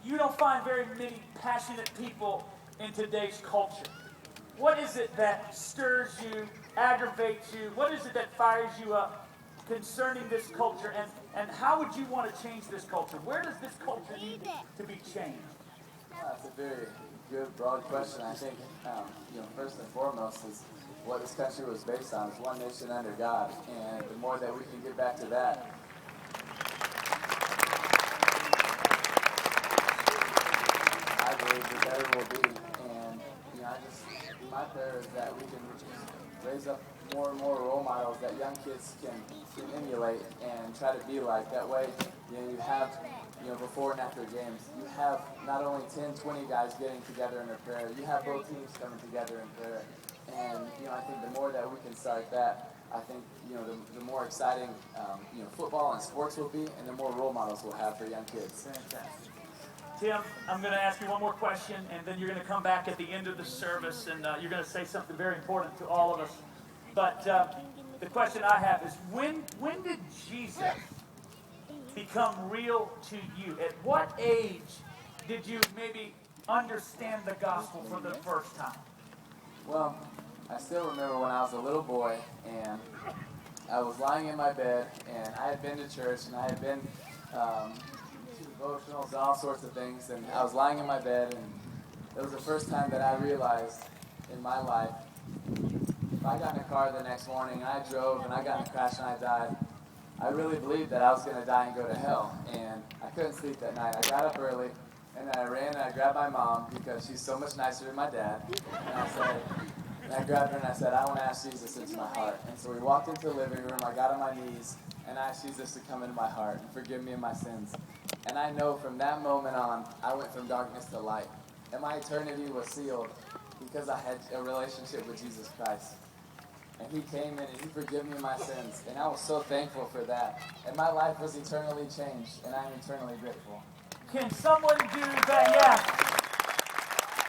you don't find very many passionate people in today's culture. What is it that stirs you, aggravates you? What is it that fires you up concerning this culture? And how would you want to change this culture? Where does this culture need to be changed? That's a very good, broad question. I think, first and foremost is what this country was based on. It's one nation under God, and the more that we can get back to that, I believe the better we'll be. And my prayer is that we can just raise up more and more role models that young kids can emulate and try to be like. That way, you have, before and after games, you have not only 10, 20 guys getting together in a prayer, you have both teams coming together in prayer. And, I think the more that we can start that, I think, the more exciting, football and sports will be, and the more role models we'll have for young kids. Fantastic. Tim, I'm going to ask you one more question, and then you're going to come back at the end of the service, and you're going to say something very important to all of us. But the question I have is, when did Jesus become real to you? At what age did you maybe understand the gospel for the first time? Well, I still remember when I was a little boy, and I was lying in my bed, and I had been to church, and I had been to devotionals and all sorts of things, and I was lying in my bed, and it was the first time that I realized in my life, if I got in a car the next morning and I drove and I got in a crash and I died, I really believed that I was going to die and go to hell, and I couldn't sleep that night. I got up early, and then I ran and I grabbed my mom because she's so much nicer than my dad, and I grabbed her and I said, I want to ask Jesus into my heart. And so we walked into the living room, I got on my knees, and I asked Jesus to come into my heart and forgive me of my sins. And I know from that moment on, I went from darkness to light, and my eternity was sealed because I had a relationship with Jesus Christ. And he came in and he forgave me my sins. And I was so thankful for that. And my life was eternally changed. And I'm eternally grateful. Can someone do that? Yeah.